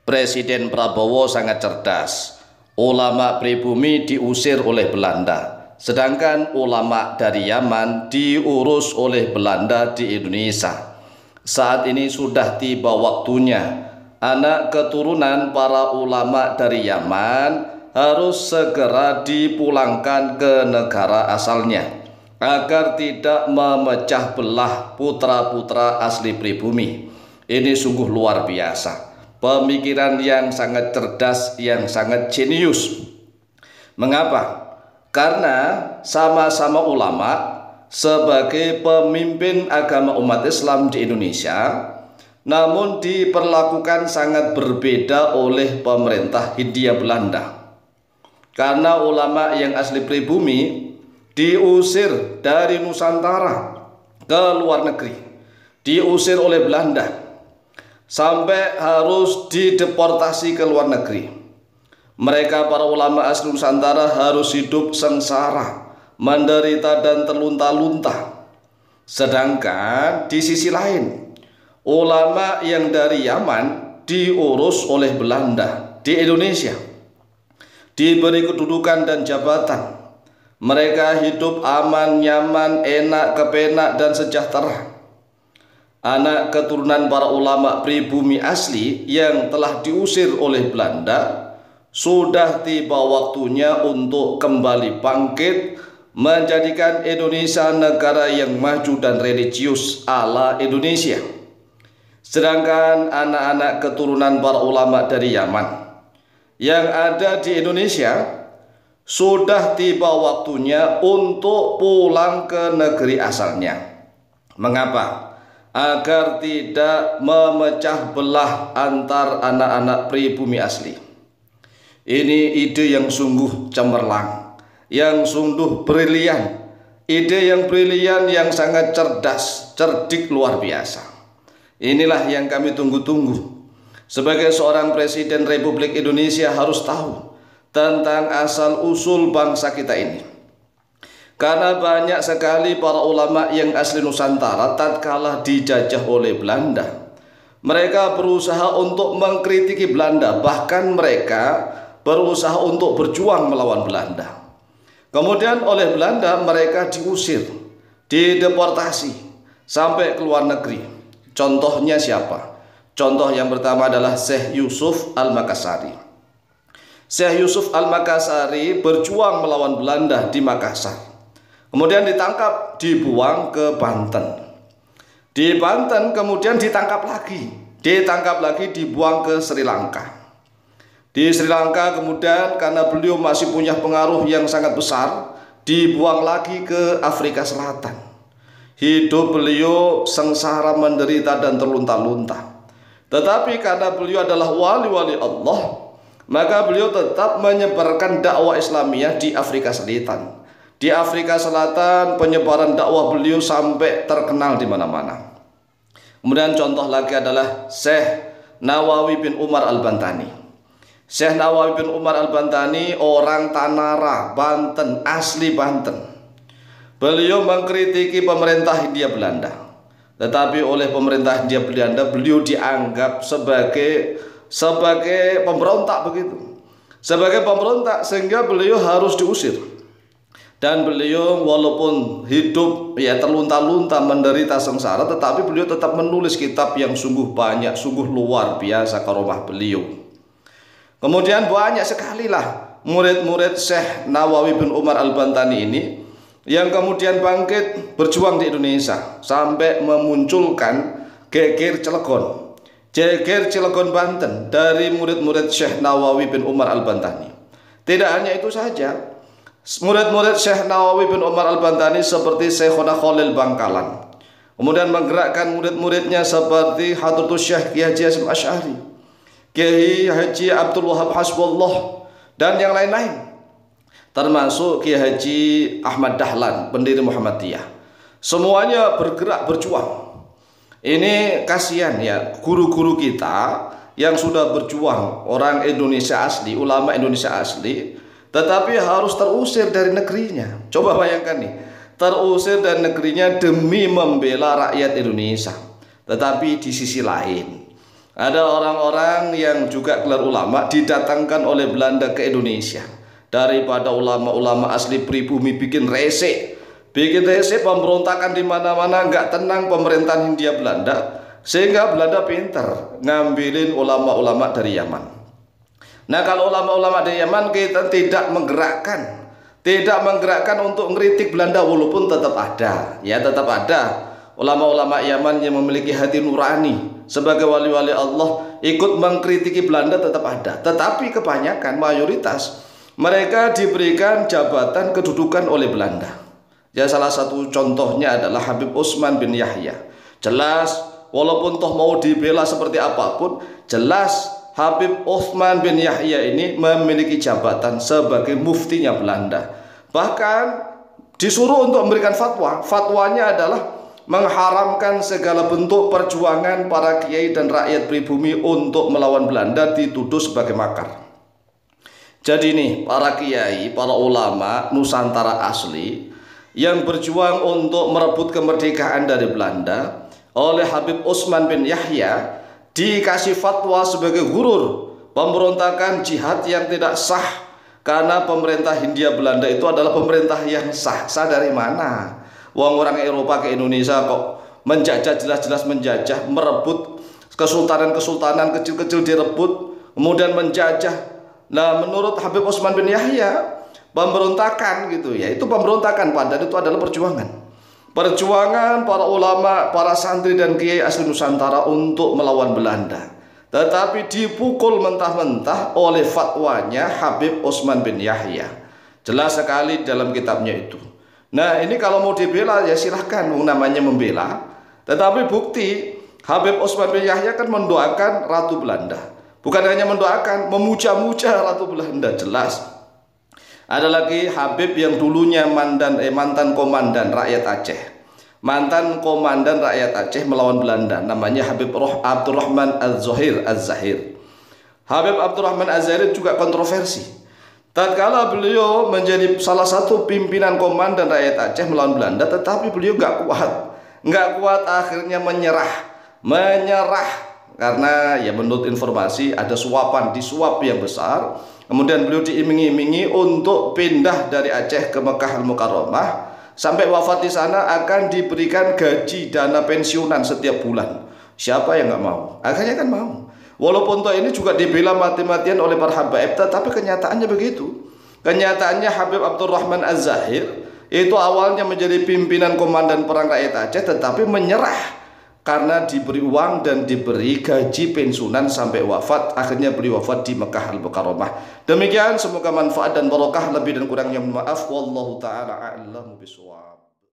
Presiden Prabowo sangat cerdas. Ulama pribumi diusir oleh Belanda, sedangkan ulama dari Yaman diurus oleh Belanda di Indonesia. Saat ini sudah tiba waktunya anak keturunan para ulama dari Yaman harus segera dipulangkan ke negara asalnya agar tidak memecah belah putra-putra asli pribumi. Ini sungguh luar biasa, pemikiran yang sangat cerdas, yang sangat jenius. Mengapa? Karena sama-sama ulama sebagai pemimpin agama umat Islam di Indonesia, namun diperlakukan sangat berbeda oleh pemerintah Hindia Belanda. Karena ulama yang asli pribumi diusir dari Nusantara ke luar negeri, diusir oleh Belanda, sampai harus dideportasi ke luar negeri. Mereka para ulama asli Nusantara harus hidup sengsara, menderita dan terlunta-lunta. Sedangkan di sisi lain, ulama yang dari Yaman diurus oleh Belanda di Indonesia, diberi kedudukan dan jabatan. Mereka hidup aman, nyaman, enak, kepenak, dan sejahtera. Anak keturunan para ulama pribumi asli yang telah diusir oleh Belanda sudah tiba waktunya untuk kembali bangkit, menjadikan Indonesia negara yang maju dan religius ala Indonesia. Sedangkan anak-anak keturunan para ulama dari Yaman yang ada di Indonesia sudah tiba waktunya untuk pulang ke negeri asalnya. Mengapa? Agar tidak memecah belah antar anak-anak pribumi asli. Ini ide yang sungguh cemerlang, yang sungguh brilian, ide yang brilian, yang sangat cerdas, cerdik, luar biasa. Inilah yang kami tunggu-tunggu. Sebagai seorang Presiden Republik Indonesia harus tahu tentang asal-usul bangsa kita ini. Karena banyak sekali para ulama yang asli Nusantara tatkala dijajah oleh Belanda, mereka berusaha untuk mengkritiki Belanda, bahkan mereka berusaha untuk berjuang melawan Belanda. Kemudian oleh Belanda mereka diusir, dideportasi sampai ke luar negeri. Contohnya siapa? Contoh yang pertama adalah Syekh Yusuf Al-Makassari. Syekh Yusuf Al-Makassari berjuang melawan Belanda di Makassar. Kemudian ditangkap, dibuang ke Banten. Di Banten kemudian ditangkap lagi, dibuang ke Sri Lanka. Di Sri Lanka kemudian karena beliau masih punya pengaruh yang sangat besar, dibuang lagi ke Afrika Selatan. Hidup beliau sengsara, menderita dan terlunta-lunta. Tetapi karena beliau adalah wali-wali Allah, maka beliau tetap menyebarkan dakwah Islamiyah di Afrika Selatan. Di Afrika Selatan penyebaran dakwah beliau sampai terkenal di mana-mana. Kemudian contoh lagi adalah Syekh Nawawi bin Umar Al-Bantani. Syekh Nawawi bin Umar Al-Bantani orang Tanara, Banten, asli Banten. Beliau mengkritiki pemerintah Hindia Belanda, tetapi oleh pemerintah Hindia Belanda beliau dianggap sebagai pemberontak begitu. Sebagai pemberontak sehingga beliau harus diusir. Dan beliau walaupun hidup terlunta-lunta, menderita sengsara, tetapi beliau tetap menulis kitab yang sungguh banyak, sungguh luar biasa karomah beliau. Kemudian banyak sekali lah murid-murid Syekh Nawawi bin Umar Al-Bantani ini yang kemudian bangkit berjuang di Indonesia sampai memunculkan Geger Cilegon Banten dari murid-murid Syekh Nawawi bin Umar Al-Bantani. Tidak hanya itu saja, murid-murid Syekh Nawawi bin Umar Al-Bantani seperti Syekhona Khalil Bangkalan, kemudian menggerakkan murid-muridnya seperti Hadratus Syekh Kiai Haji Hasyim Asy'ari, Kiai Haji Abdul Wahab Hasbullah, dan yang lain-lain, termasuk Kiai Haji Ahmad Dahlan, pendiri Muhammadiyah. Semuanya bergerak berjuang. Ini kasihan ya, guru-guru kita yang sudah berjuang, orang Indonesia asli, ulama Indonesia asli, tetapi harus terusir dari negerinya. Coba bayangkan nih, terusir dari negerinya demi membela rakyat Indonesia. Tetapi di sisi lain, Ada orang-orang yang juga gelar ulama didatangkan oleh Belanda ke Indonesia. Daripada ulama-ulama asli pribumi bikin rese pemberontakan di mana-mana, nggak tenang pemerintahan Hindia Belanda, sehingga Belanda pintar ngambilin ulama-ulama dari Yaman. Nah, kalau ulama-ulama dari Yaman kita tidak menggerakkan untuk ngeritik Belanda, walaupun tetap ada ulama-ulama Yaman yang memiliki hati nurani sebagai wali-wali Allah ikut mengkritiki Belanda, tetap ada. Tetapi kebanyakan mayoritas mereka diberikan jabatan kedudukan oleh Belanda. Ya, salah satu contohnya adalah Habib Utsman bin Yahya. Jelas walaupun toh mau dibela seperti apapun, jelas Habib Utsman bin Yahya ini memiliki jabatan sebagai muftinya Belanda. Bahkan disuruh untuk memberikan fatwa. Fatwanya adalah mengharamkan segala bentuk perjuangan para kiai dan rakyat pribumi untuk melawan Belanda, dituduh sebagai makar. Jadi nih, para kiai, para ulama Nusantara asli yang berjuang untuk merebut kemerdekaan dari Belanda oleh Habib Utsman bin Yahya dikasih fatwa sebagai gurur pemberontakan jihad yang tidak sah, karena pemerintah Hindia Belanda itu adalah pemerintah yang sah. Sah dari mana? Wong orang Eropa ke Indonesia kok menjajah, jelas-jelas menjajah, merebut kesultanan-kesultanan kecil-kecil direbut, kemudian menjajah. Nah, menurut Habib Utsman bin Yahya, pemberontakan gitu ya, itu pemberontakan, padahal itu adalah perjuangan para ulama, para santri dan kiai asli Nusantara untuk melawan Belanda. Tetapi dipukul mentah-mentah oleh fatwanya Habib Utsman bin Yahya. Jelas sekali dalam kitabnya itu. Nah, ini kalau mau dibela ya silahkan, namanya membela. Tetapi bukti Habib Utsman bin Yahya kan mendoakan Ratu Belanda. Bukan hanya mendoakan, memuja-muja Ratu Belanda, jelas. Ada lagi Habib yang dulunya mantan komandan rakyat Aceh. Mantan komandan rakyat Aceh melawan Belanda, namanya Habib Abdurrahman Az-Zahir. Habib Abdurrahman Az-Zahir juga kontroversi. Tatkala beliau menjadi salah satu pimpinan komandan rakyat Aceh melawan Belanda, tetapi beliau nggak kuat, akhirnya menyerah karena ya menurut informasi ada disuap yang besar. Kemudian beliau diiming-imingi untuk pindah dari Aceh ke Mekah Al-Mukarramah, sampai wafat di sana akan diberikan gaji dana pensiunan setiap bulan. Siapa yang nggak mau? Akhirnya kan mau. Walaupun toh ini juga dibela mati-matian oleh para habaib, tapi kenyataannya begitu. Kenyataannya Habib Abdurrahman Az-Zahir itu awalnya menjadi pimpinan komandan perang rakyat Aceh, tetapi menyerah karena diberi uang dan diberi gaji pensiunan sampai wafat. Akhirnya beliau wafat di Mekah Al-Mukarramah. Demikian, semoga manfaat dan barokah. Lebih dan kurangnya maaf. Wallahu ta'ala a'lamu bishawab.